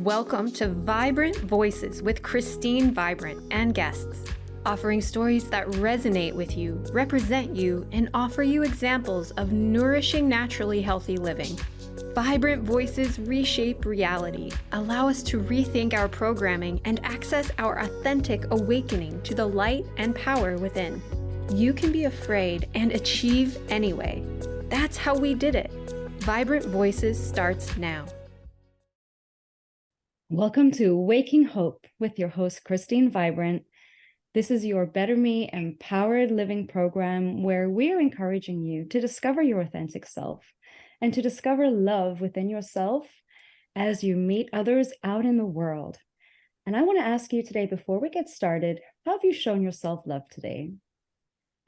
Welcome to Vibrant Voices with Christine Vibrant and guests, offering stories that resonate with you, represent you, and offer you examples of nourishing, naturally healthy living. Vibrant Voices reshape reality, allow us to rethink our programming and access our authentic awakening to the light and power within. You can be afraid and achieve anyway. That's how we did it. Vibrant Voices starts now. Welcome to Waking Hope with your host, Christine Vibrant. This is your Better Me Empowered Living program where we are encouraging you to discover your authentic self and to discover love within yourself as you meet others out in the world. And I want to ask you today, before we get started, how have you shown yourself love today?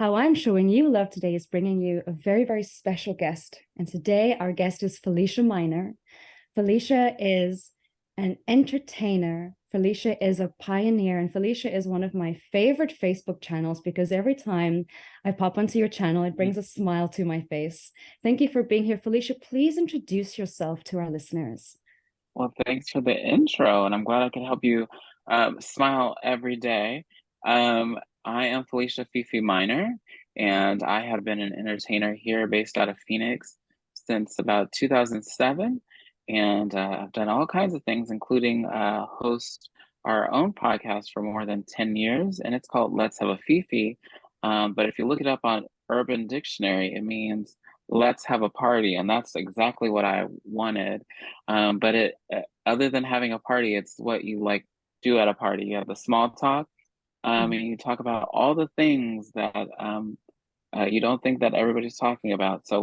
How I'm showing you love today is bringing you a very, very special guest. And today our guest is Felicia Minor. Felicia is an entertainer. Felicia is a pioneer, and Felicia is one of my favorite Facebook channels because every time I pop onto your channel, it brings a smile to my face. Thank you for being here. Felicia, please introduce yourself to our listeners. Well, thanks for the intro, and I'm glad I could help you smile every day. I am Felicia Fifi Minor, and I have been an entertainer here based out of Phoenix since about 2007. And I've done all kinds of things, including host our own podcast for more than 10 years, and it's called Let's Have a Fifi. But if you look it up on Urban Dictionary, it means let's have a party, and that's exactly what I wanted. But other than having a party, it's what you like do at a party. You have the small talk, and you talk about all the things that you don't think that everybody's talking about. So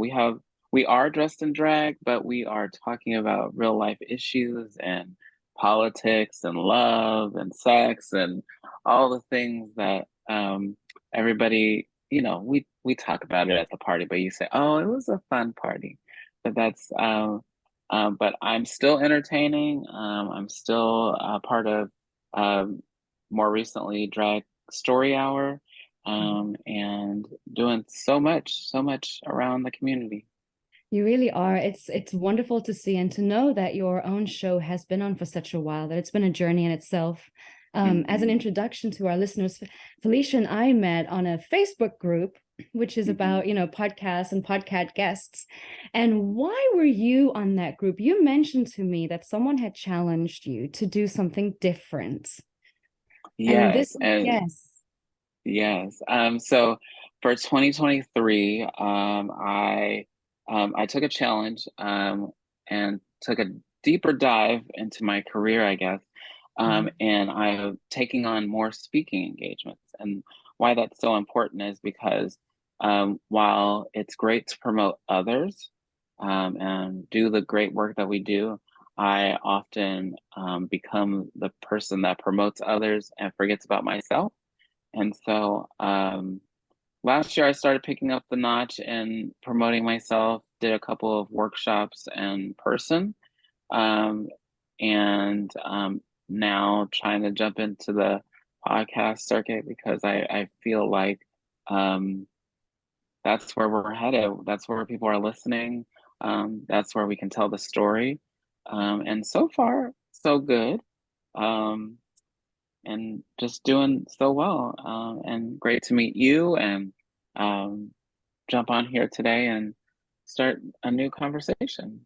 we are dressed in drag, but we are talking about real life issues and politics and love and sex and all the things that everybody, we talk about it at the party, but you say, oh, it was a fun party. But but I'm still entertaining. I'm still a part of more recently Drag Story Hour, and doing so much around the community. You really are. It's wonderful to see and to know that your own show has been on for such a while, that it's been a journey in itself. As an introduction to our listeners, Felicia and I met on a Facebook group, which is about, podcasts and podcast guests. And why were you on that group? You mentioned to me that someone had challenged you to do something different. Yes. Yes. So for 2023, I took a challenge and took a deeper dive into my career, I guess. And I'm taking on more speaking engagements. And why that's so important is because while it's great to promote others and do the great work that we do, I often become the person that promotes others and forgets about myself. And so last year I started picking up the notch and promoting myself, did a couple of workshops in person, and now trying to jump into the podcast circuit because I feel like that's where we're headed. That's where people are listening. That's where we can tell the story. And so far, so good. And just doing so well. And great to meet you and jump on here today and start a new conversation.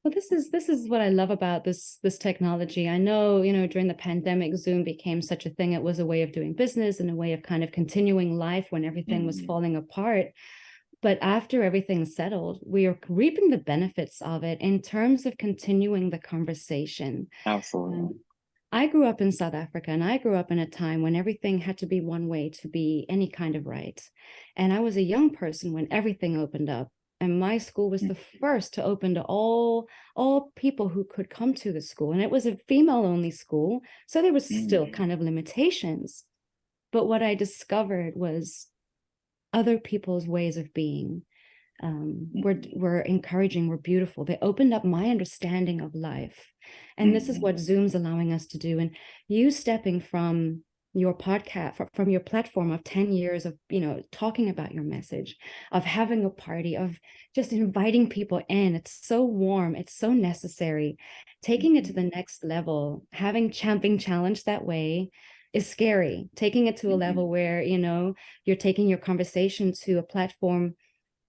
Well, this is what I love about this technology. I know, during the pandemic, Zoom became such a thing. It was a way of doing business and a way of kind of continuing life when everything was falling apart. But after everything settled, we are reaping the benefits of it in terms of continuing the conversation. Absolutely. I grew up in South Africa, and I grew up in a time when everything had to be one way to be any kind of right. And I was a young person when everything opened up. And my school was the first to open to all people who could come to the school. And it was a female-only school, so there was still kind of limitations. But what I discovered was other people's ways of being were encouraging, were beautiful. They opened up my understanding of life. And this is what Zoom's allowing us to do. And you stepping from your podcast, from your platform of 10 years of, talking about your message, of having a party, of just inviting people in. It's so warm. It's so necessary. Taking it to the next level, having Champing Challenge that way is scary. Taking it to a level where, you're taking your conversation to a platform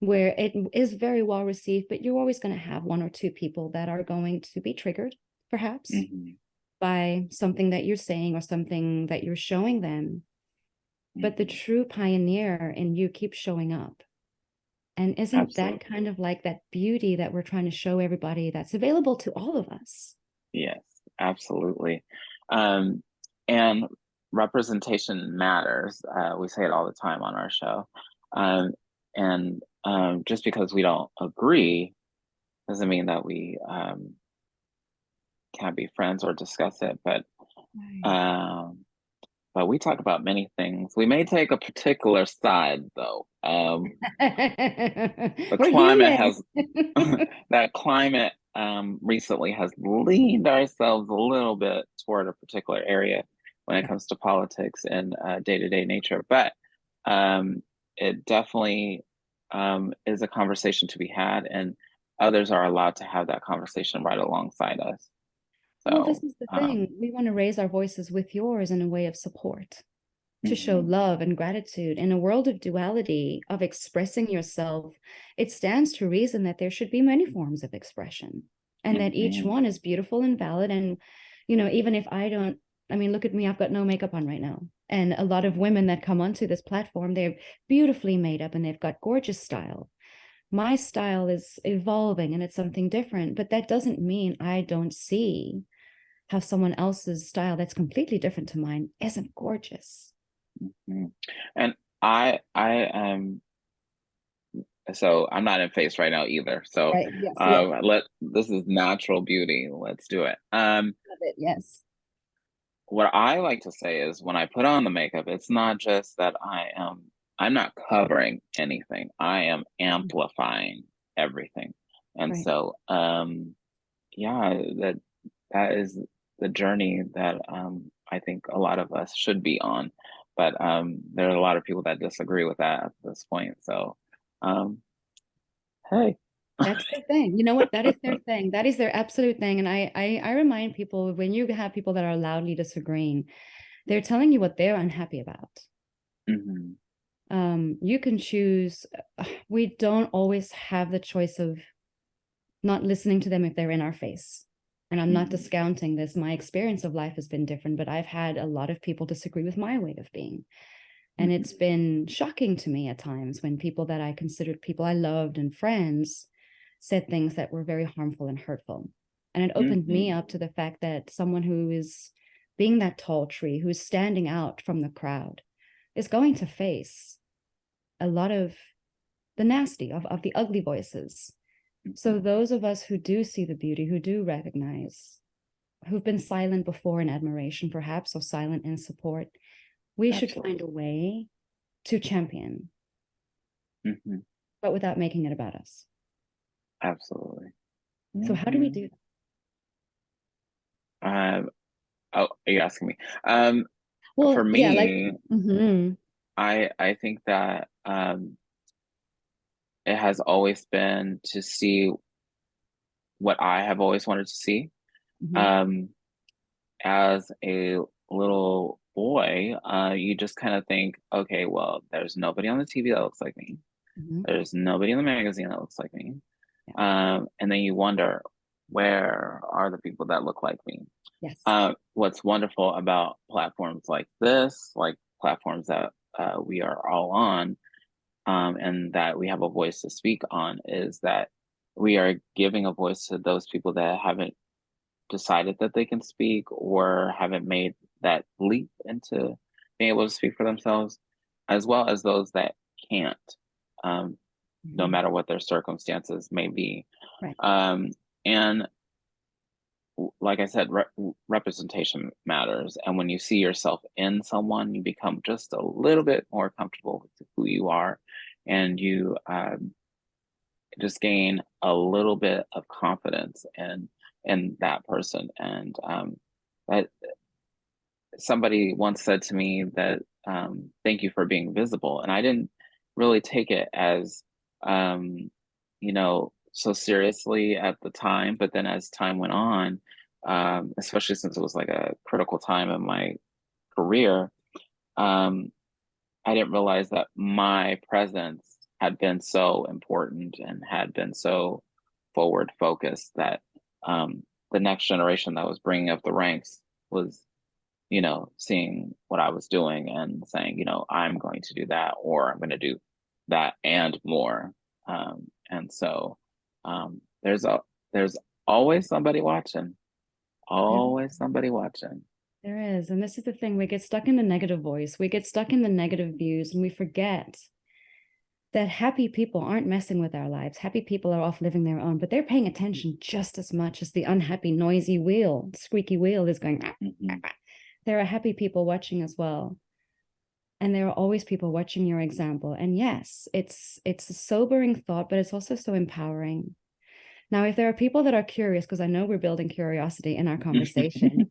where it is very well received, but you're always going to have one or two people that are going to be triggered, perhaps, by something that you're saying or something that you're showing them. But the true pioneer in you keeps showing up. And isn't that kind of like that beauty that we're trying to show everybody that's available to all of us? Yes, absolutely. And representation matters. We say it all the time on our show. And just because we don't agree doesn't mean that we can't be friends or discuss it. But we talk about many things. We may take a particular side, though. The We're climate human. has that climate recently has leaned ourselves a little bit toward a particular area when it comes to politics and day-to-day nature. But it definitely is a conversation to be had, and others are allowed to have that conversation right alongside us. Well, this So, is the thing. We want to raise our voices with yours in a way of support, to show love and gratitude. In a world of duality, of expressing yourself, it stands to reason that there should be many forms of expression, and that each one is beautiful and valid. And, even if look at me, I've got no makeup on right now. And a lot of women that come onto this platform, they're beautifully made up and they've got gorgeous style. My style is evolving and it's something different, but that doesn't mean I don't see how someone else's style that's completely different to mine isn't gorgeous. And I am, so I'm not in face right now either. So right. Yes, this is natural beauty. Let's do it. Love it. Yes. What I like to say is when I put on the makeup, it's not just that I'm not covering anything. I am amplifying everything. And Right. so yeah, that is the journey that I think a lot of us should be on. But there are a lot of people that disagree with that at this point. So hey. That's their thing. You know what? That is their thing. That is their absolute thing. And I remind people, when you have people that are loudly disagreeing, they're telling you what they're unhappy about. You can choose. We don't always have the choice of not listening to them if they're in our face. And I'm not discounting this. My experience of life has been different, but I've had a lot of people disagree with my way of being. And it's been shocking to me at times when people that I considered people I loved and friends said things that were very harmful and hurtful. And it opened me up to the fact that someone who is being that tall tree, who's standing out from the crowd, is going to face a lot of the nasty, of the ugly voices. So those of us who do see the beauty, who do recognize, who've been silent before in admiration, perhaps, or silent in support, we should find a way to champion, but without making it about us. Absolutely. So how do we do that? Oh, are you asking me? Well, for me, yeah, I think that it has always been to see what I have always wanted to see. As a little boy, you just kind of think, okay, well, there's nobody on the TV that looks like me. There's nobody in the magazine that looks like me. And then you wonder, where are the people that look like me? Yes. What's wonderful about platforms like this, like platforms that we are all on, and that we have a voice to speak on, is that we are giving a voice to those people that haven't decided that they can speak or haven't made that leap into being able to speak for themselves, as well as those that can't, no matter what their circumstances may be. Right. And like I said, representation matters. And when you see yourself in someone, you become just a little bit more comfortable with who you are, and you just gain a little bit of confidence in that person. And that somebody once said to me that thank you for being visible, and I didn't really take it as so seriously at the time, but then as time went on, especially since it was like a critical time in my career, um, I didn't realize that my presence had been so important and had been so forward focused that the next generation that was bringing up the ranks was, seeing what I was doing and saying, I'm going to do that, or I'm going to do that and more. And so there's always somebody watching, always somebody watching. There is. And this is the thing, we get stuck in the negative voice, we get stuck in the negative views, and we forget that happy people aren't messing with our lives. Happy people are off living their own, but they're paying attention just as much as the unhappy, noisy wheel, squeaky wheel is going. There are happy people watching as well. And there are always people watching your example. And yes, it's a sobering thought, but it's also so empowering. Now, if there are people that are curious, because I know we're building curiosity in our conversation,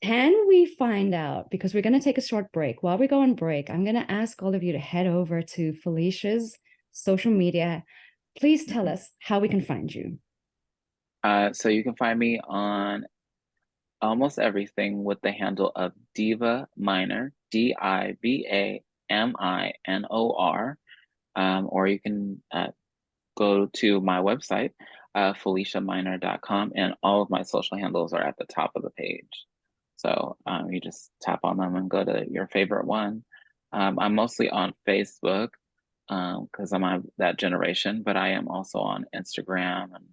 can we find out, because we're going to take a short break. While we go on break, I'm going to ask all of you to head over to Felicia's social media. Please tell us how we can find you. So you can find me on almost everything with the handle of Diva Minor, DIVAMINOR, or you can go to my website, FeliciaMinor.com, and all of my social handles are at the top of the page. So you just tap on them and go to your favorite one. I'm mostly on Facebook because I'm that generation, but I am also on Instagram and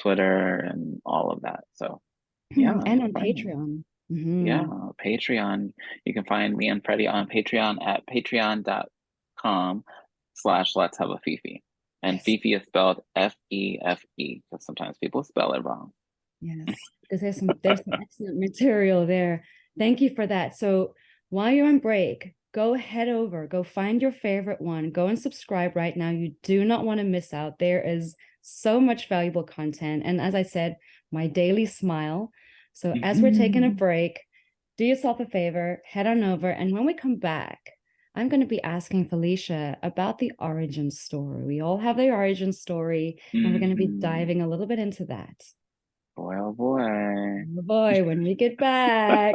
Twitter and all of that. So yeah, And on Patreon. Yeah, Patreon. You can find me and Freddie on Patreon at patreon.com/Let's Have a Fifi. And Fifi is spelled Fefe, because sometimes people spell it wrong. Yes, because there's some excellent material there. Thank you for that. So while you're on break, head over, go find your favorite one, go and subscribe right now. You do not want to miss out. There is so much valuable content. And as I said, my daily smile. So as we're taking a break, do yourself a favor, head on over. And when we come back, I'm going to be asking Felicia about the origin story. We all have the origin story, and we're going to be diving a little bit into that. Boy, oh boy. Oh boy, when we get back.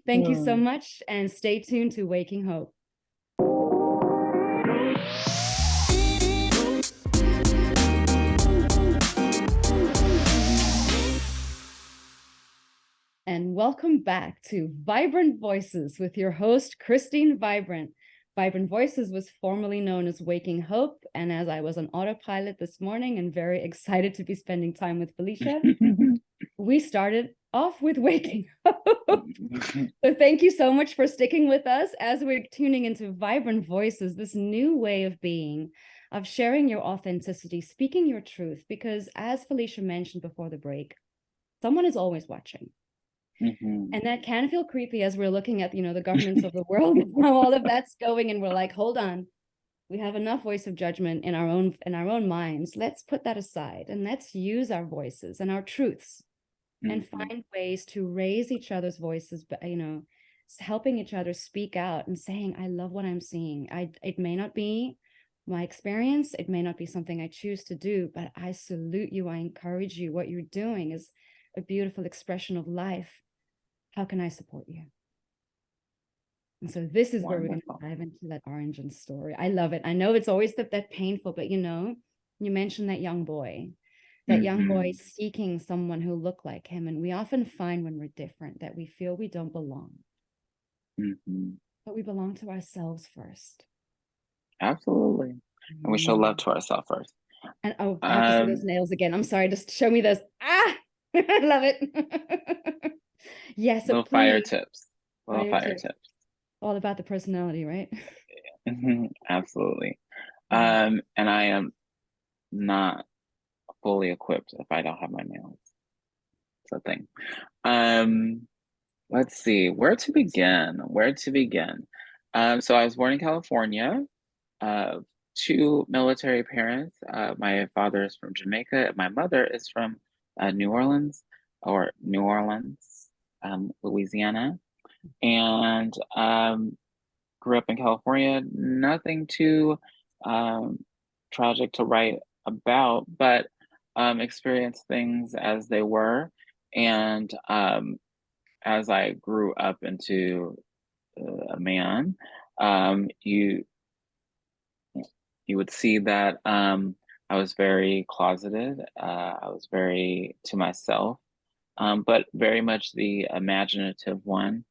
Thank you so much, and stay tuned to Waking Hope. And welcome back to Vibrant Voices with your host, Christine Vibrant. Vibrant Voices was formerly known as Waking Hope. And as I was on autopilot this morning and very excited to be spending time with Felicia, we started off with Waking Hope. So thank you so much for sticking with us as we're tuning into Vibrant Voices, this new way of being, of sharing your authenticity, speaking your truth, because as Felicia mentioned before the break, someone is always watching. And that can feel creepy as we're looking at, the governments of the world and how all of that's going. And we're like, hold on, we have enough voice of judgment in our own minds. Let's put that aside and let's use our voices and our truths and find ways to raise each other's voices, helping each other speak out and saying, I love what I'm seeing. It may not be my experience. It may not be something I choose to do, but I salute you. I encourage you. What you're doing is a beautiful expression of life. How can I support you? And so this is where we're going to dive into that origin story. I love it. I know it's always that painful, but you mentioned that young boy seeking someone who looked like him. And we often find when we're different that we feel we don't belong. But we belong to ourselves first. Absolutely. And we show love to ourselves first. And I have to see those nails again. I'm sorry, just show me those. I love it. Yes, little fire tips. Little fire tips. All about the personality, right? Absolutely. And I am not fully equipped if I don't have my nails. It's a thing. Let's see, where to begin? So I was born in California, two military parents. My father is from Jamaica. My mother is from New Orleans. Louisiana, and grew up in California. Nothing too tragic to write about, but experienced things as they were. And as I grew up into a man, you would see that I was very closeted. I was very to myself, but very much the imaginative one.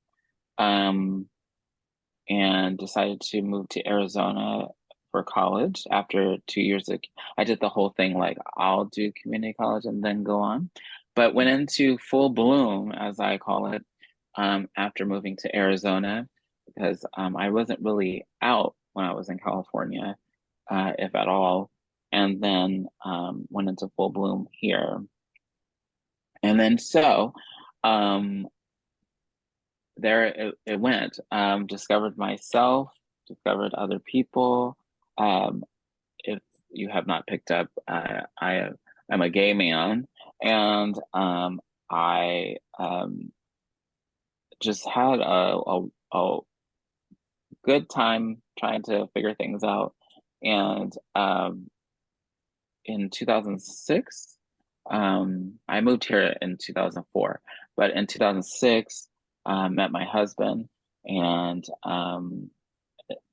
And decided to move to Arizona for college after 2 years. I did the whole thing like I'll do community college and then go on, but went into full bloom, as I call it, after moving to Arizona, because I wasn't really out when I was in California, if at all, and then went into full bloom here. And then it went. Discovered myself, discovered other people. If you have not picked up, I am a gay man, and I just had a good time trying to figure things out. And in 2006, I moved here in 2004, but in 2006, met my husband, and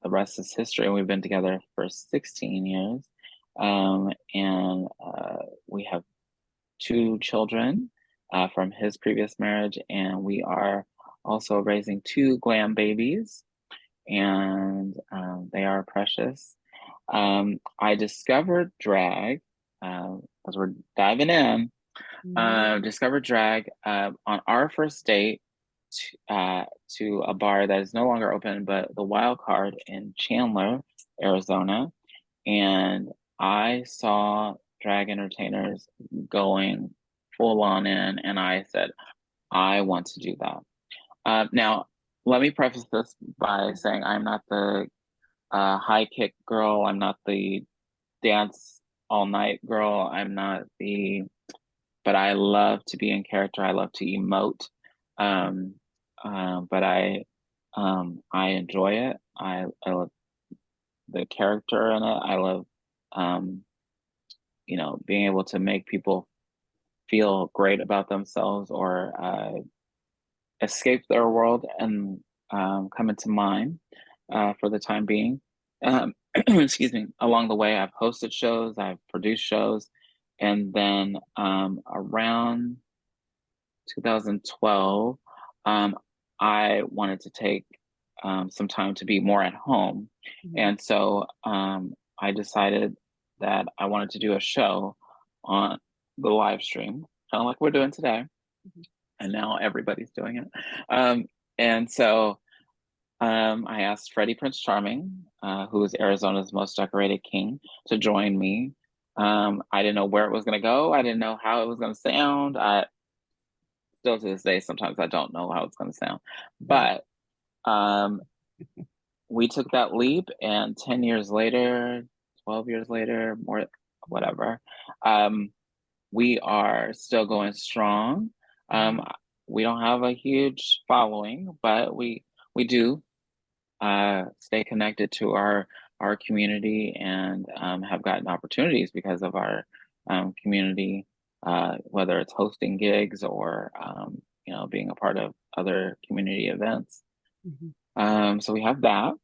the rest is history. We've been together for 16 years, and we have 2 children from his previous marriage, and we are also raising 2 glam babies, and they are precious. I discovered drag, as we're diving in, discovered drag on our first date to a bar that is no longer open, but the Wild Card in Chandler, Arizona. And I saw drag entertainers going full on in, and I said, I want to do that. Now, let me preface this by saying I'm not the high kick girl. I'm not the dance all night girl. But I love to be in character. I love to emote. But I enjoy it. I love the character in it. I love, being able to make people feel great about themselves, or escape their world and come into mine for the time being. Excuse me. Along the way, I've hosted shows, I've produced shows, and then around 2012, I wanted to take some time to be more at home. And so I decided that I wanted to do a show on the live stream, kind of like we're doing today. And now everybody's doing it. And so I asked Freddie Prince Charming, who is Arizona's most decorated king, to join me. I didn't know where it was going to go. I didn't know how it was going to sound. Still to this day, sometimes I don't know how it's going to sound. But we took that leap, and 10 years later, 12 years later, more, whatever, we are still going strong. We don't have a huge following, but we do stay connected to our community, and have gotten opportunities because of our community, whether it's hosting gigs or being a part of other community events. So we have that.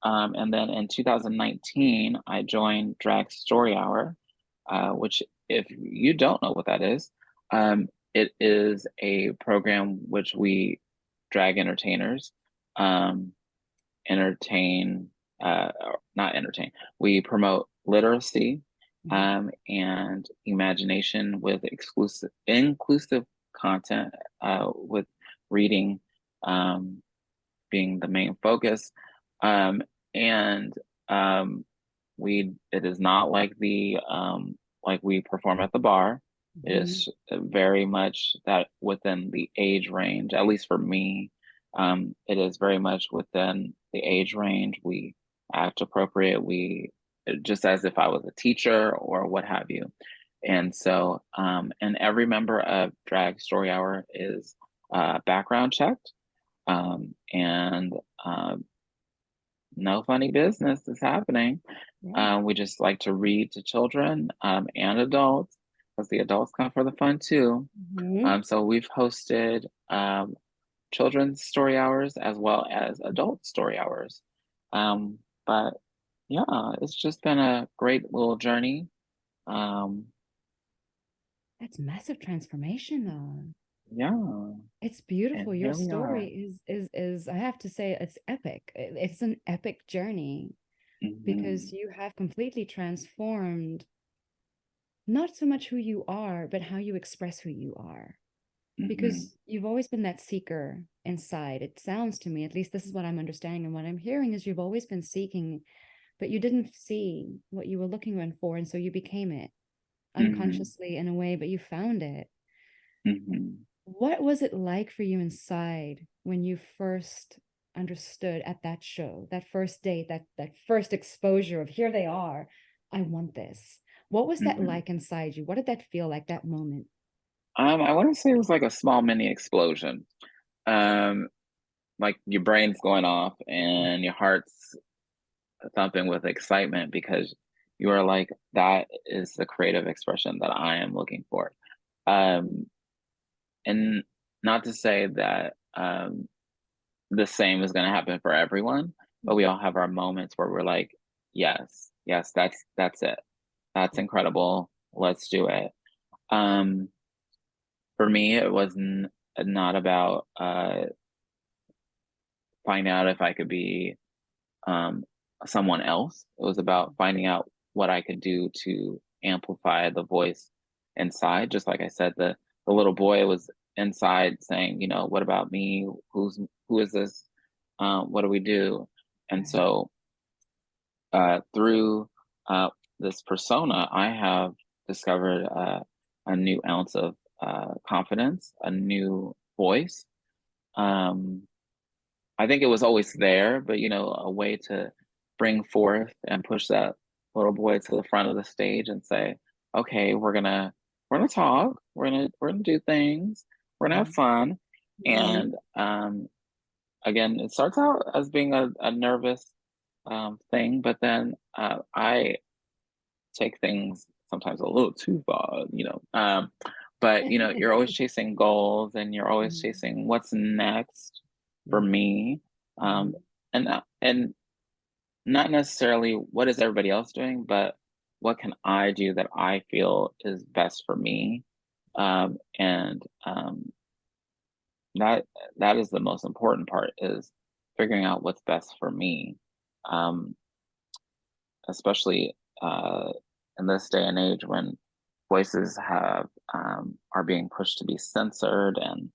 And then in 2019, I joined Drag Story Hour, which, if you don't know what that is, it is a program which we drag entertainers we promote literacy and imagination with inclusive content, with reading being the main focus. And it is not like like we perform at the bar. It is very much that within the age range, at least for me. It is very much within the age range. We act appropriate. We just as if I was a teacher or what have you. And so, and every member of Drag Story Hour is background checked, and no funny business is happening. Yeah. We just like to read to children and adults, because the adults come for the fun too. Mhm. So we've hosted children's story hours as well as adult story hours. But yeah, it's just been a great little journey. Um, That's massive transformation, though. yeah, It's and beautiful. Your here we story are. is I have to say it's epic. It's an epic journey because Hmm. you have completely transformed not so much who you are, but how you express who you are. Hmm. Because you've always been that seeker inside. It sounds to me, at least this is what I'm understanding and what I'm hearing, is you've always been seeking, but you didn't see what you were looking for, and so you became it Hmm. unconsciously in a way, but you found it. Hmm. What was it like for you inside when you first understood at that show, that first date, that first exposure of here they are, I want this? What was that Hmm. like inside you? What did that feel like, that moment? I want to say it was like a small mini explosion. Um, like your brain's going off and your heart's thumping with excitement, because you are like, that is the creative expression that I am looking for. Um, and not to say that the same is going to happen for everyone, but we all have our moments where we're like, yes, yes, that's it. That's incredible. Let's do it. Um, for me, it wasn't not about finding out if I could be um, someone else. It was about finding out what I could do to amplify the voice inside. Just like I said, the little boy was inside saying, you know, what about me? Who is this? What do we do? And Right, so through this persona, I have discovered a new ounce of confidence, a new voice. Um, I think it was always there, but you know, a way to bring forth and push that little boy to the front of the stage and say, "Okay, we're gonna talk, we're gonna do things, we're gonna have right. fun." Mhm. And again, it starts out as being a nervous thing, but then I take things sometimes a little too far, you know. But you know, you're always chasing goals, and you're always Mhm. chasing what's next for Yeah. me, um, Mhm. and not necessarily what is everybody else doing, but what can I do that I feel is best for me, and that that is the most important part, is figuring out what's best for me. Um, Especially in this day and age when voices have are being pushed to be censored and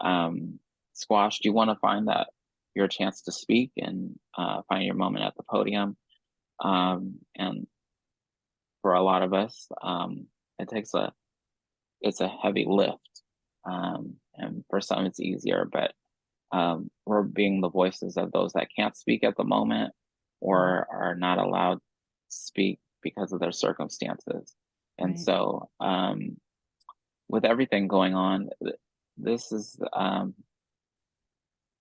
um, squashed. You want to find that your chance to speak and find your moment at the podium. And for a lot of us, it takes a it's a heavy lift, and for some it's easier, but we're being the voices of those that can't speak at the moment Mhm. or are not allowed to speak because of their circumstances. And Right. so, with everything going on, this is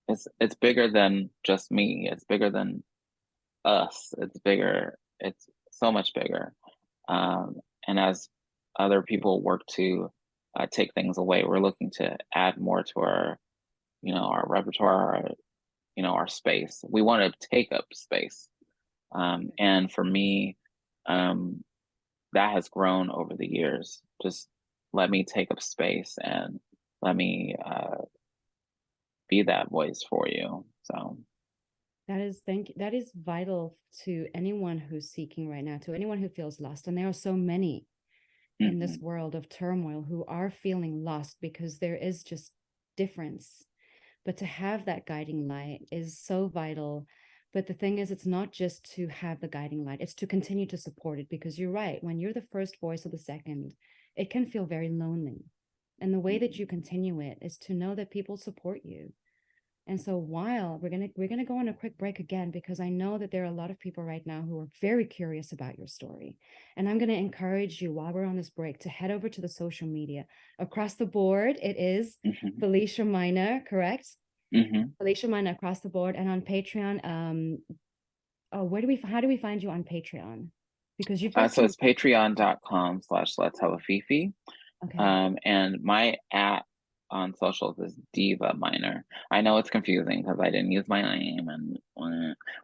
it's bigger than just me. It's bigger than us. It's bigger. It's so much bigger. And as other people work to take things away, we're looking to add more to our our repertoire, our space. We want to take up space. And for me, um, that has grown over the years. Just let me take up space and let me be that voice for you. So, That is vital to anyone who's seeking right now, to anyone who feels lost. And there are so many in this mhm, world of turmoil who are feeling lost because there is just difference. But to have that guiding light is so vital. But the thing is, it's not just to have the guiding light, it's to continue to support it, because you're right. When you're the first voice or the second, it can feel very lonely. And the way that mhm, you continue it is to know that people support you, And so while we're gonna go on a quick break again, because I know that there are a lot of people right now who are very curious about your story. And I'm gonna encourage you while we're on this break to head over to the social media. Across the board, it is Felicia Minor, correct? Felicia Minor across the board. And on Patreon, how do we find you on Patreon? Because you've got so it's patreon.com/Let's Have a Fifi. Okay. And my on socials is Diva Minor. I know it's confusing because I didn't use my name,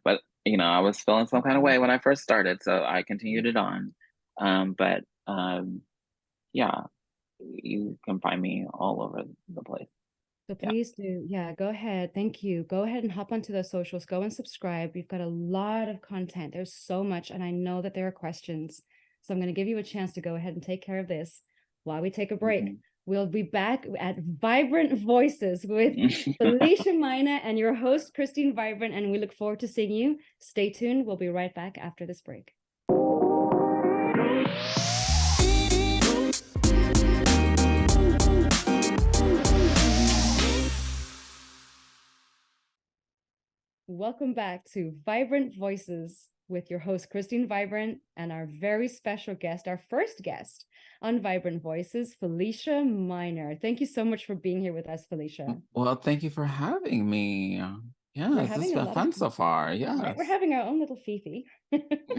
but I was feeling some kind of way when I first started, so I continued it on. But yeah, you can find me all over the place. So please do, go ahead. Thank you. Go ahead and hop onto the socials. Go and subscribe. We've got a lot of content. There's so much, and I know that there are questions. So I'm going to give you a chance to go ahead and take care of this while we take a break. We'll be back at Vibrant Voices with Felicia Minor and your host, Christine Vibrant, and we look forward to seeing you. Stay tuned. We'll be right back after this break. Welcome back to Vibrant Voices with your host, Christine Vibrant, and our very special guest, our first guest on Vibrant Voices, Felicia Minor. Thank you so much for being here with us, Felicia. Well, thank you for having me. Yes, this has been fun so far. Yes. Right? We're having our own little Fifi.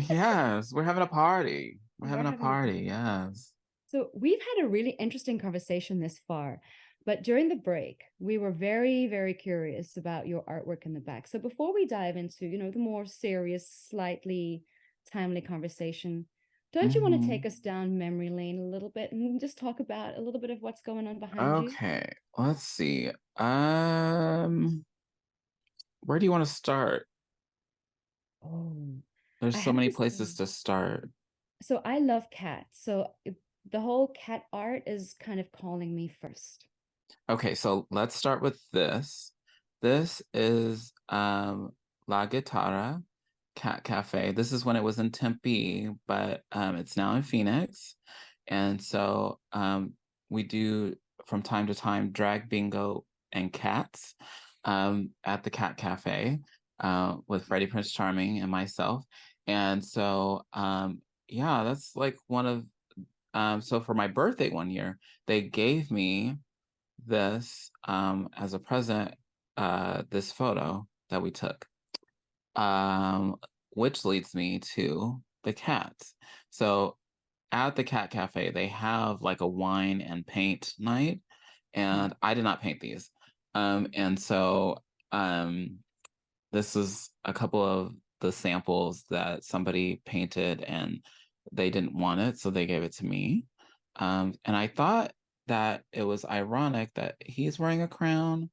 Yes, we're having a party. We're having a party, yes. So we've had a really interesting conversation this far, but during the break, we were very, very curious about your artwork in the back. So before we dive into, the more serious, slightly timely conversation, don't you want to take us down memory lane a little bit and just talk about a little bit of what's going on behind you? Okay, let's see. Where do you want to start? There's so many places to start. So I love cats. So the whole cat art is kind of calling me first. Okay, so let's start with this. This is La Guitarra Cat Cafe. This is when it was in Tempe, but it's now in Phoenix. And so we do from time to time drag bingo and cats at the Cat Cafe with Freddie Prinze Charming and myself. And so yeah, that's like one of so for my birthday one year, they gave me this as a present, this photo that we took, which leads me to the cats. So at the Cat Cafe, they have like a wine and paint night, and I did not paint these. And so this is a couple of the samples that somebody painted and they didn't want it, so they gave it to me. And I thought that it was ironic that he's wearing a crown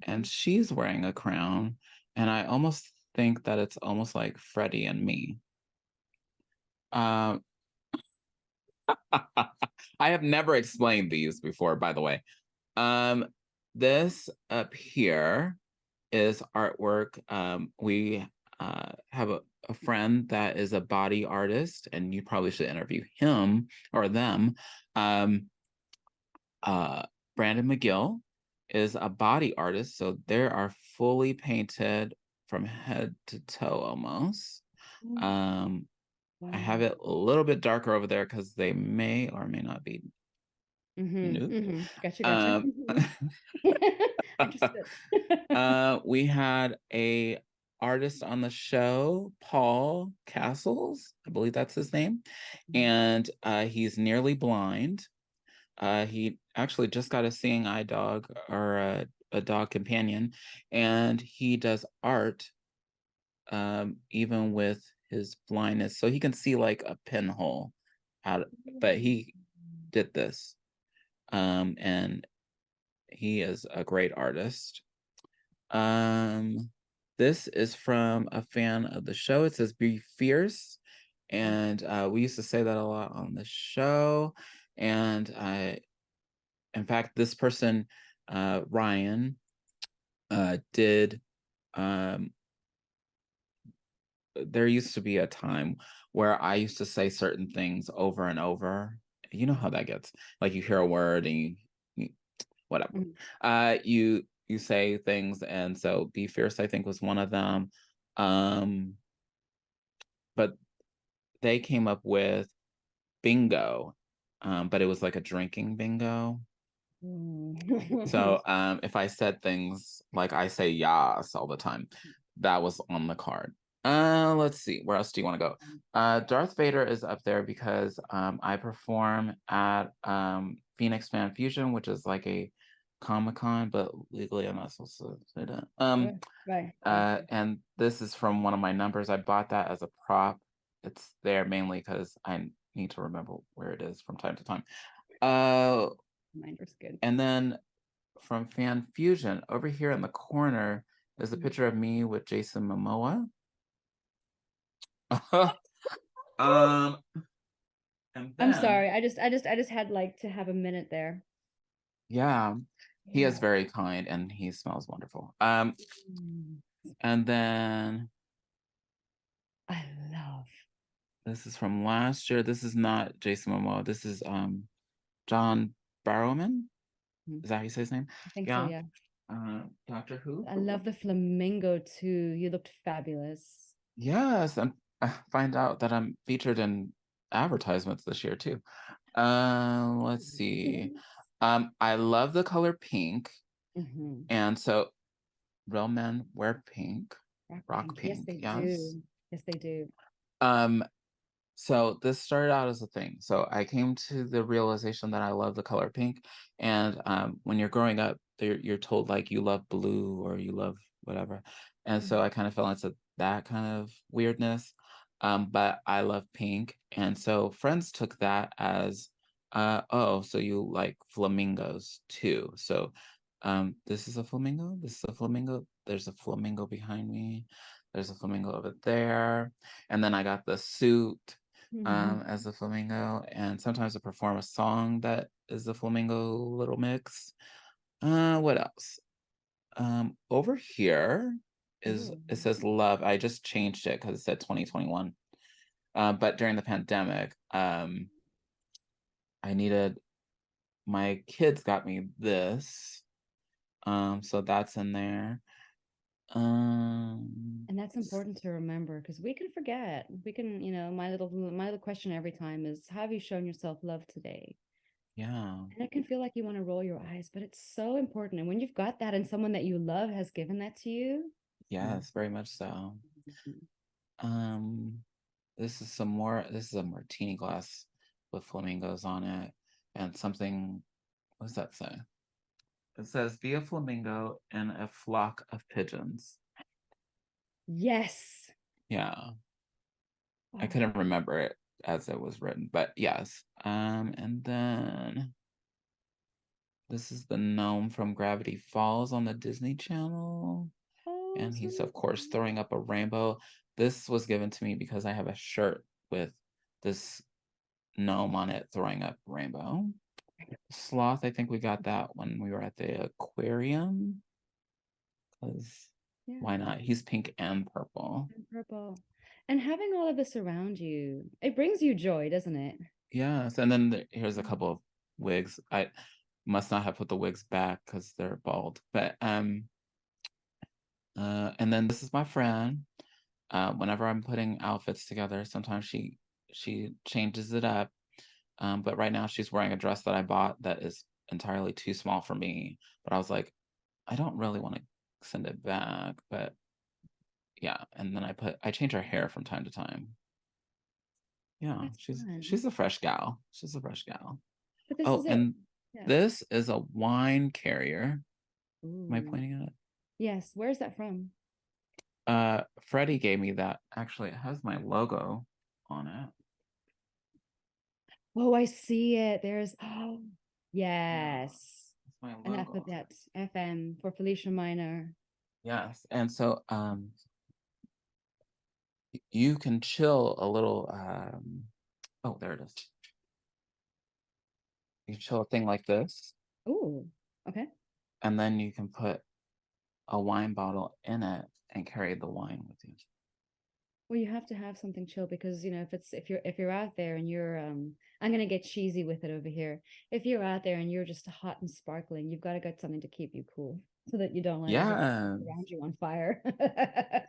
and she's wearing a crown. And I almost think that it's almost like Freddie and me. I have never explained these before, by the way. This up here is artwork. We have a friend that is a body artist, and you probably should interview him or them. Brandon McGill is a body artist, so they are fully painted from head to toe almost. Wow. I have it a little bit darker over there because they may or may not be nude. Gotcha. We had a artist on the show, Paul Castles, I believe that's his name, and he's nearly blind. He actually just got a seeing eye dog, or a dog companion, and he does art even with his blindness, so he can see like a pinhole out, but he did this, and he is a great artist. This is from a fan of the show. It says "Be Fierce," and we used to say that a lot on the show. And in fact, this person, Ryan, did. There used to be a time where I used to say certain things over and over. You know how that gets. Like you hear a word and you whatever. You you say things, and so Be Fierce, I think, was one of them. But they came up with bingo, but it was like a drinking bingo. So if I said things like I say yas all the time, that was on the card. Let's see, where else do you want to go? Darth Vader is up there because I perform at Phoenix Fan Fusion, which is like a Comic-Con, but legally I'm not supposed to say that. Right. And this is from one of my numbers. I bought that as a prop. It's there mainly because I need to remember where it is from time to time. Minder's good. And then from Fan Fusion, over here in the corner is a picture of me with Jason Momoa. And then, I'm sorry. I just had like to have a minute there. Yeah, he is very kind and he smells wonderful. And then I love. This is from last year. This is not Jason Momoa. This is John Barrowman. Is that how you say his name? I think so, yeah. Doctor Who. I love the flamingo too. You looked fabulous. Yes, and I find out that I'm featured in advertisements this year too. Let's see. I love the color pink, and so real men wear pink. Rock pink. Yes, they Yes. do. Yes, they do. So this started out as a thing. So I came to the realization that I love the color pink. And when you're growing up, you're told like you love blue or you love whatever. And so I kind of fell into that kind of weirdness. But I love pink. And so friends took that as, oh, so you like flamingos too. So this is a flamingo. This is a flamingo. There's a flamingo behind me. There's a flamingo over there. And then I got the suit as a flamingo, and sometimes I perform a song that is a flamingo little mix. What else? Over here is it says love. I just changed it because it said 2021. But during the pandemic, I needed my kids got me this. So that's in there. And that's important to remember because we can forget. We can, my little question every time is, have you shown yourself love today? Yeah. And it can feel like you want to roll your eyes, but it's so important. And when you've got that and someone that you love has given that to you. Yes, very much so. This is a martini glass with flamingos on it and something, what does that say? It says, be a flamingo in a flock of pigeons. Yes. Yeah. I couldn't remember it as it was written, but yes. And then this is the gnome from Gravity Falls on the Disney Channel. And he's, of course, throwing up a rainbow. This was given to me because I have a shirt with this gnome on it throwing up rainbow. Sloth, I think we got that when we were at the aquarium. Because why not? He's pink and purple. And having all of this around you, it brings you joy, doesn't it? Yes. And then here's a couple of wigs. I must not have put the wigs back because they're bald. But and then this is my friend. Whenever I'm putting outfits together, sometimes she changes it up. But right now she's wearing a dress that I bought that is entirely too small for me. But I was like, I don't really want to send it back. But yeah, and then I change her hair from time to time. Yeah, she's a fresh gal. She's a fresh gal. But this Oh, is and it. this is a wine carrier. Am I pointing at it? Yes. Where's that from? Freddie gave me that. Actually, it has my logo on it. Oh, I see it. There's yes. My And logo. put that FM for Felicia Minor. Yes. And so you can chill a little oh, there it is. You can chill a thing like this. Oh, okay. And then you can put a wine bottle in it and carry the wine with you. Well, you have to have something chill because if you're out there and you're I'm gonna get cheesy with it over here. If you're out there and you're just hot and sparkling, you've got to get something to keep you cool. so that you don't light everything Yes. around you on fire.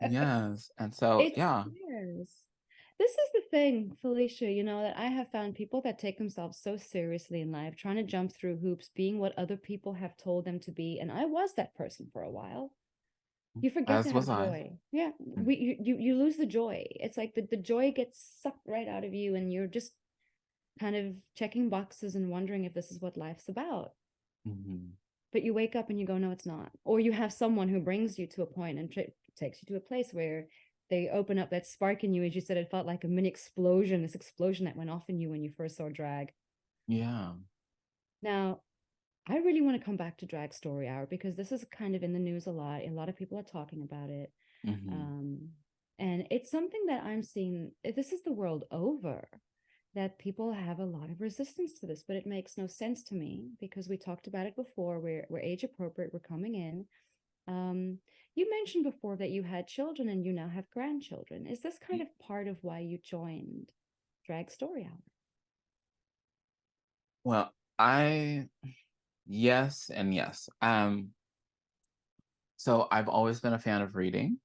Yes. And so, It's yeah. yes. This is the thing, Felicia, that I have found people that take themselves so seriously in life, trying to jump through hoops, being what other people have told them to be. And I was that person for a while. You forget to As have was I. joy. Yeah, Mm, you lose the joy. It's like the joy gets sucked right out of you, and you're just kind of checking boxes and wondering if this is what life's about. mhm. But you wake up and you go, no, it's not. Or you have someone who brings you to a point and takes you to a place where they open up that spark in you. As you said, it felt like a mini explosion, this explosion that went off in you when you first saw drag. Yeah. Now, I really want to come back to Drag Story Hour because this is kind of in the news a lot. A lot of people are talking about it. Hmm. Um, and it's something that I'm seeing, this is the world over, that people have a lot of resistance to this, but it makes no sense to me because we talked about it before. We're age appropriate, we're coming in. You mentioned before that you had children and you now have grandchildren. Is this kind of part of why you joined Drag Story Hour? Well, yes and yes. So I've always been a fan of reading.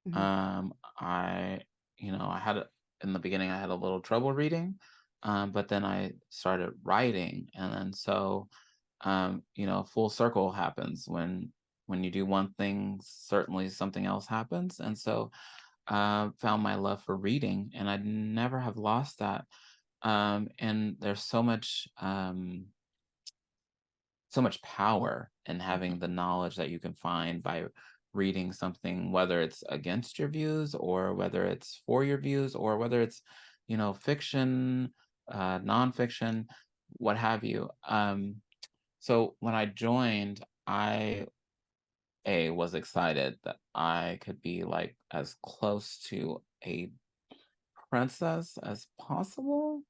Mhm. Um, I, I in the beginning, I had a little trouble reading, but then I started writing. And then so, full circle happens when you do one thing, certainly something else happens. And so, found my love for reading, and I never have lost that. And there's so much power in having the knowledge that you can find by reading something, whether it's against your views or whether it's for your views or whether it's, fiction, nonfiction, what have you. So when I joined, I was excited that I could be like as close to a princess as possible.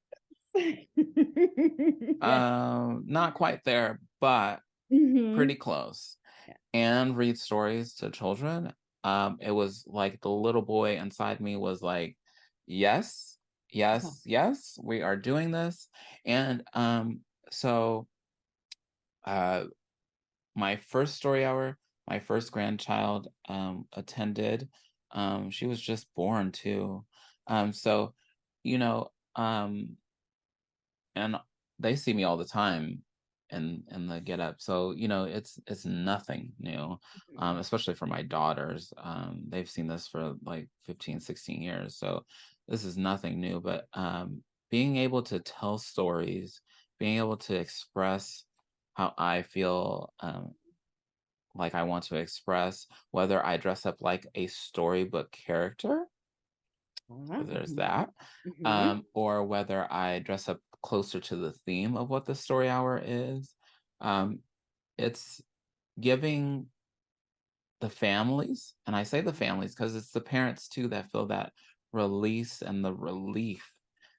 Yes. Not quite there, but Hmm. pretty close. Yeah. And read stories to children. It was like the little boy inside me was like, yes, Huh. yes, yes, we are doing this. And so uh, my first story hour, my first grandchild attended. She was just born too. So, you know, um, and they see me all the time in the get up, so it's nothing new, Mhm. especially for my daughters. They've seen this for like 15, 16 years, so this is nothing new. But being able to tell stories, being able to express how I feel, like I want to express, whether I dress up like a storybook character, Uh-huh. 'cause there's Mhm. that, Mhm. or whether I dress up closer to the theme of what the story hour is. Um, it's giving the families, and I say the families because it's the parents too that feel that release and the relief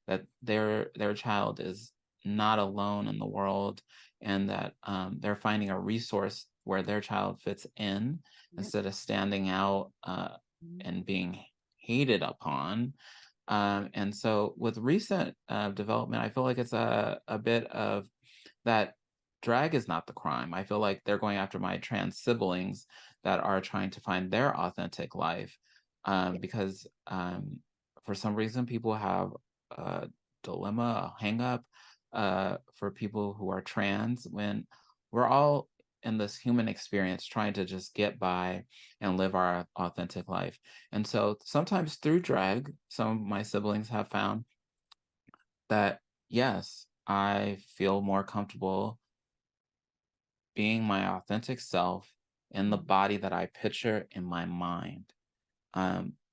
that their child is not alone in the world, and that they're finding a resource where their child fits in Yep. instead of standing out Mhm. and being hated upon. And so with recent development, I feel like it's a bit of that drag is not the crime. I feel like they're going after my trans siblings that are trying to find their authentic life, Yeah. because for some reason people have a dilemma, a hang up for people who are trans when we're all in this human experience trying to just get by and live our authentic life. And so sometimes through drag, some of my siblings have found that, yes, I feel more comfortable being my authentic self in the Mhm. body that I picture in my mind.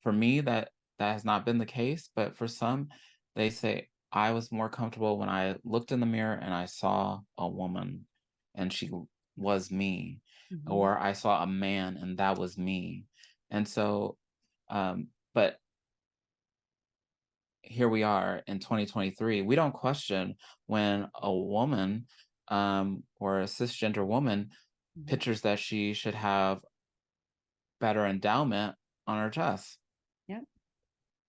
For me, that has not been the case, but for some, they say I was more comfortable when I looked in the mirror and I saw a woman and was me, Mhm. or I saw a man and that was me. And so, but here we are in 2023. We don't question when a woman, or a cisgender woman Mhm. pictures that she should have better endowment on her chest. Yep.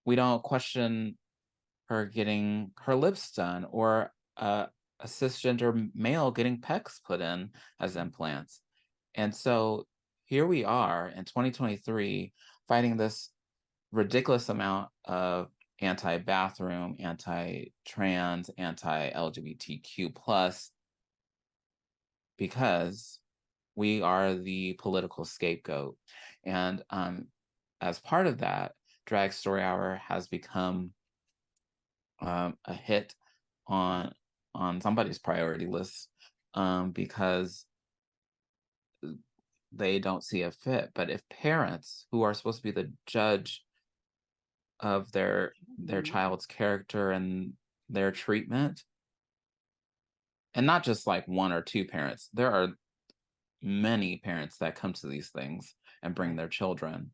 We don't question her getting her lips done, or a cisgender male getting pecs put in as Mhm. implants. And so here we are in 2023 fighting this ridiculous amount of anti-bathroom, anti-trans, anti-LGBTQ plus because we are the political scapegoat. And as part of that, Drag Story Hour has become a hit on somebody's priority list because they don't see a fit. But if parents who are supposed to be the judge of their Mhm. child's character and their treatment, and not just like one or two parents, there are many parents that come to these things and bring Right. their children.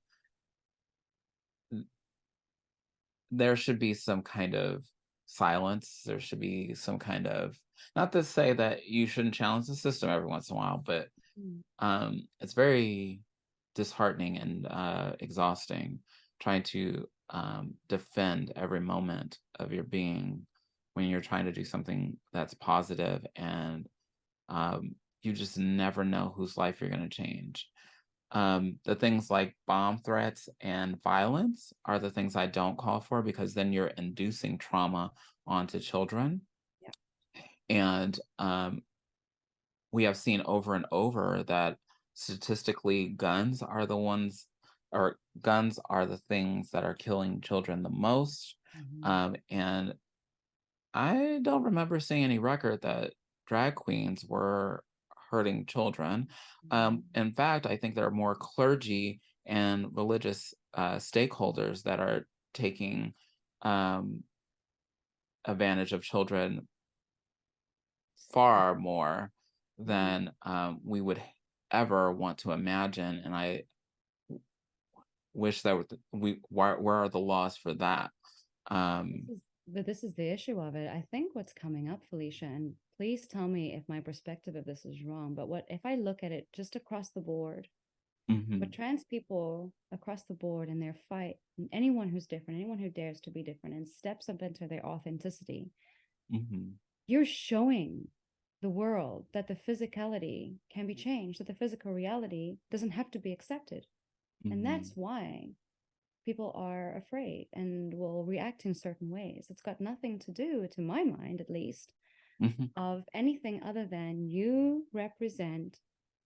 There should be some kind of silence. There should be some kind of, not to say that you shouldn't challenge the system every once in a while, but Mm. it's very disheartening and exhausting trying to defend every moment of your being when you're trying to do something that's positive and you just never know whose life you're going to change. The things like bomb threats and violence are the things I don't call for because then you're inducing trauma onto children. Yeah. And we have seen over and over that statistically guns are the things that are killing children the most. Mhm. And I don't remember seeing any record that drag queens were hurting children. Mhm. In fact, I think there are more clergy and religious stakeholders that are taking um, advantage of children far more Mhm. than we would ever want to imagine. And I wish that where are the laws for that? This Um, is but this is the issue of it. I think what's coming up, Felicia, and please tell me if my perspective of this is wrong, but what if I look at it just across the board, what mhm, trans people across the board in their fight, and anyone who's different, anyone who dares to be different and steps up into their authenticity, mhm, you're showing the world that the physicality can be changed, that the physical reality doesn't have to be accepted. And that's mhm, why people are afraid and will react in certain ways. It's got nothing to do, to my mind at least, mhm, of anything other than you represent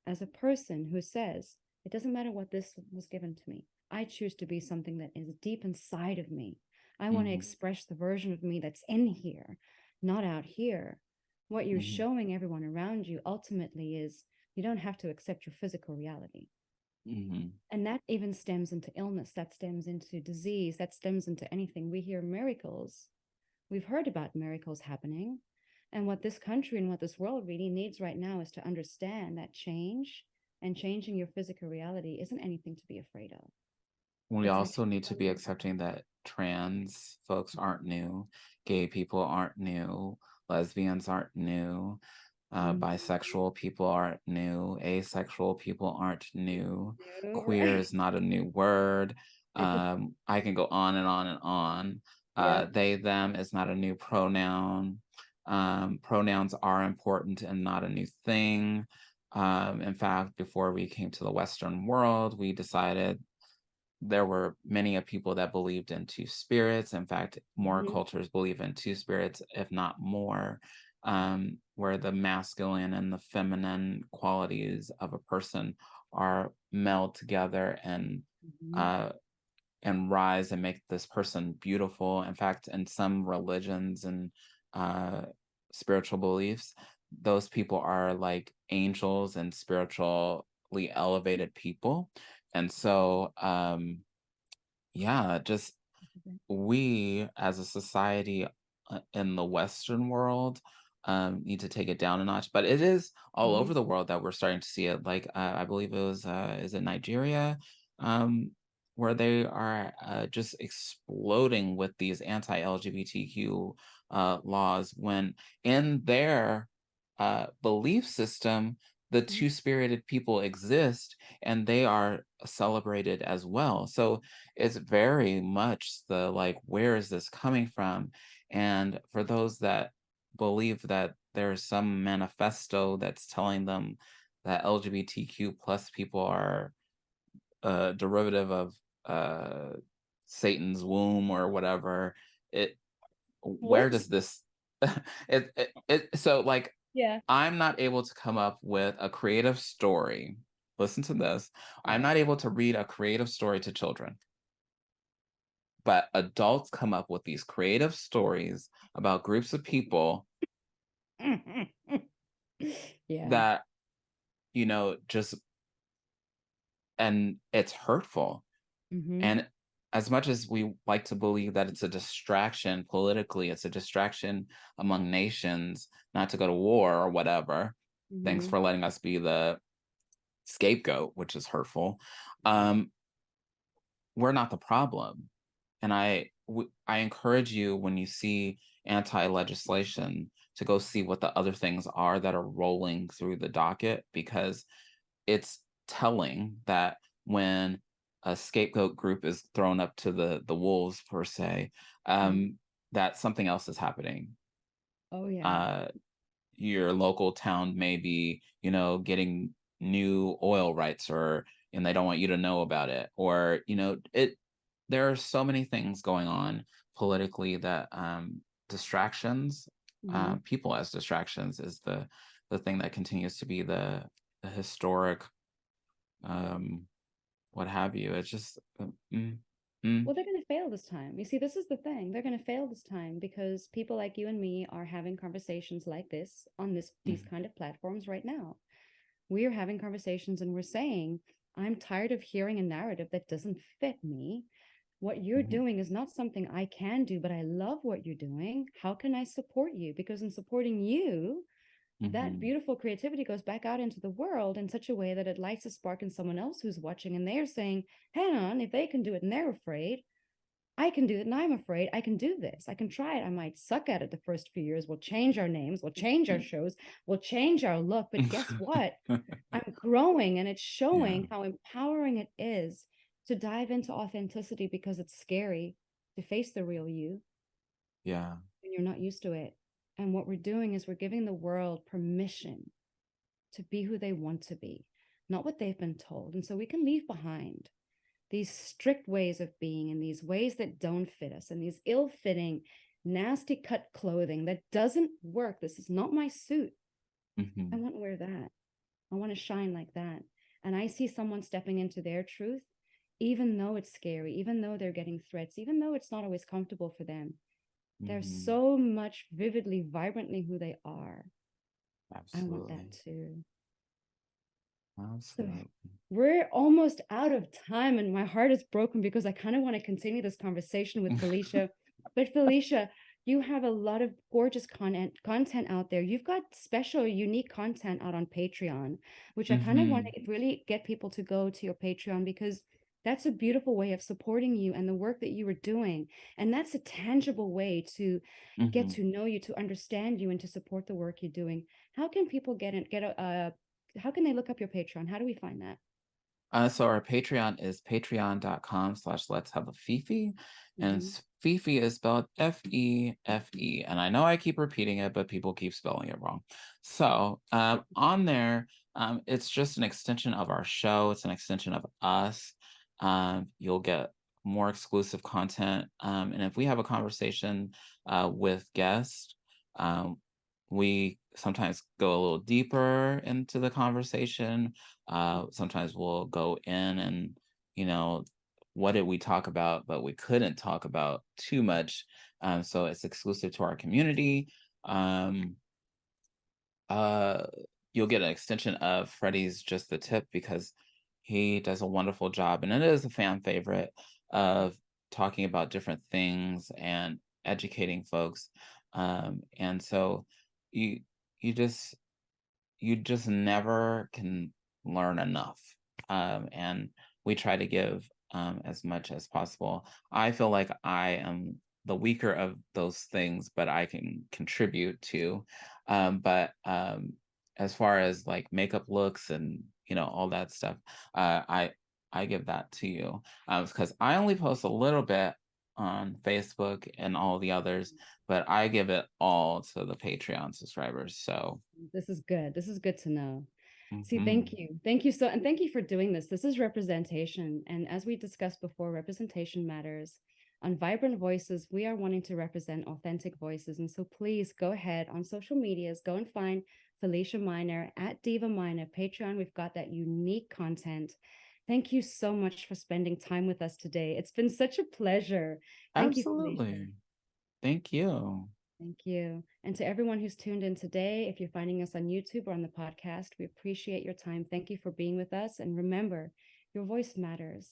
as a person who says, it doesn't matter what this was given to me. I choose to be something that is deep inside of me. I want to mhm, express the version of me that's in here, not out here. What you're mhm, showing everyone around you ultimately is you don't have to accept your physical reality. mhm. And that even stems into illness, that stems into disease, that stems into anything. We hear miracles. We've heard about miracles happening. And what this country and what this world really needs right now is to understand that change and changing your physical reality isn't anything to be afraid of. We It's an also need to be accepting that trans folks aren't new, gay people aren't new, lesbians aren't new, bisexual people aren't new, asexual people aren't new, queer right. is not a new word. I can go on and on and on. Yeah. They, them is not a new pronoun. Pronouns are important and not a new thing. In fact, before we came to the Western world, we decided there were many of people that believed in two spirits. In fact, more Mhm. cultures believe in two spirits, if not more, where the masculine and the feminine qualities of a person are meld together Mhm. uh, and rise and make this person beautiful. In fact, in some religions and uh, spiritual beliefs, those people are like angels and spiritually elevated people. And so, yeah, just we as a society in the Western world need to take it down a notch. But it is all Mhm. over the world that we're starting to see it. Like I believe it was is it Nigeria, um, where they are just exploding with these anti-LGBTQ laws when in their belief system the Mhm. two-spirited people exist and they are celebrated as well. So it's very much the like, where is this coming from? And for those that believe that there's some manifesto that's telling them that LGBTQ plus people are a derivative of Satan's womb or whatever. It Where What? does this so like Yeah. I'm not able to come up with a creative story. Listen to this. I'm Yeah. not able to read a creative story to children, but adults come up with these creative stories about groups of people Yeah. that, just, and it's hurtful. Mm-hmm. And as much as we like to believe that it's a distraction politically, it's a distraction among nations not to go to war or whatever. Thanks Mm-hmm. for letting us be the scapegoat, which is hurtful. Yeah. Um, we're not the problem. And I encourage you, when you see anti-legislation, to go see what the other things are that are rolling through the docket, because it's telling that when a scapegoat group is thrown up to the wolves per se, Mm. that something else is happening. Oh yeah. Uh, your local town may be, getting new oil rights, and they don't want you to know about it, or there are so many things going on politically that distractions, Mm-hmm. people as distractions, is the thing that continues to be the historic, um, what have you. It's just mm. Well, they're going to fail this time. You see, this is the thing. They're going to fail this time because people like you and me are having conversations like this on these Mm. kind of platforms right now. We are having conversations and we're saying, I'm tired of hearing a narrative that doesn't fit me. What you're Mhm. doing is not something I can do, but I love what you're doing. How can I support you? Because in supporting you, that Mhm. beautiful creativity goes back out into the world in such a way that it lights a spark in someone else who's watching and they're saying, hang on, if they can do it and they're afraid, I can do it and I'm afraid. I can do this. I can try it. I might suck at it the first few years. We'll change our names, we'll change our shows, we'll change our look. But guess what? I'm growing and it's Yeah. showing how empowering it is to dive into authenticity because it's scary to face the real you Yeah. when you're not used to it. And what we're doing is we're giving the world permission to be who they want to be, not what they've been told. And so we can leave behind these strict ways of being and these ways that don't fit us and these ill-fitting, nasty cut clothing that doesn't work. This is not my suit. I Mhm. want to wear that. I want to shine like that. And I see someone stepping into their truth, even though it's scary, even though they're getting threats, even though it's not always comfortable for them. They're Mhm. so much vividly, vibrantly who they are. I want that Absolutely. too. So Absolutely. we're almost out of time, and my heart is broken because I kind of want to continue this conversation with Felicia. But Felicia, you have a lot of gorgeous content out there. You've got special, unique content out on Patreon, which I kind of want Mhm. to really get people to go to your Patreon because that's a beautiful way of supporting you and the work that you are doing. And that's a tangible way to get Mhm. to know you, to understand you, and to support the work you're doing. How can people get a how can they look up your Patreon? How do we find that? So our Patreon is patreon.com/ let's have a Fifi. And Mm-hmm. Fifi is spelled Fefe. And I know I keep repeating it, but people keep spelling it wrong. So on there, it's just an extension of our show. It's an extension of us. You'll get more exclusive content. And if we have a conversation with guests, um, we sometimes go a little deeper into the conversation. Sometimes we'll go in and, you know, what did we talk about, but we couldn't talk about too much. So it's exclusive to our community. Um, uh, you'll get an extension of Freddie's Just the Tip, because he does a wonderful job, and it is a fan favorite of talking about different things and educating folks. And so you you just you just never can learn enough. And we try to give as much as possible. I feel like I am the weaker of those things, but I can contribute to. But as far as like makeup looks and all that stuff, I give that to you, because I only post a little bit on Facebook and all the others, but I give it all to the Patreon subscribers. So This is good. This is good to know. See, thank you. Thank you and thank you for doing this. This is representation. And as we discussed before, representation matters. On Vibrant Voices, we are wanting to represent authentic voices. And so please go ahead on social medias, go and find Felicia Minor at Diva Minor, Patreon. We've got that unique content. Thank you so much for spending time with us today. It's been such a pleasure. Thank you, Felicia. Thank you. Thank you. And to everyone who's tuned in today, if you're finding us on YouTube or on the podcast, we appreciate your time. Thank you for being with us. And remember, your voice matters.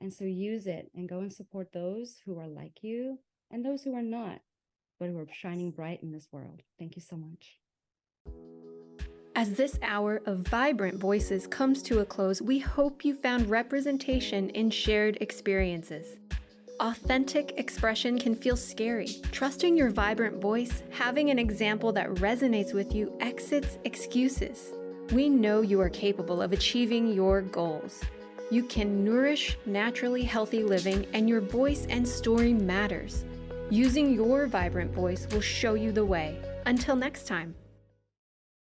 And so use it and go and support those who are like you and those who are not, but who are shining bright in this world. Thank you so much. As this hour of Vibrant Voices comes to a close, we hope you found representation in shared experiences. Authentic expression can feel scary. Trusting your vibrant voice, having an example that resonates with you, exits excuses. We know you are capable of achieving your goals. You can nourish naturally healthy living, and your voice and story matters. Using your vibrant voice will show you the way. Until next time.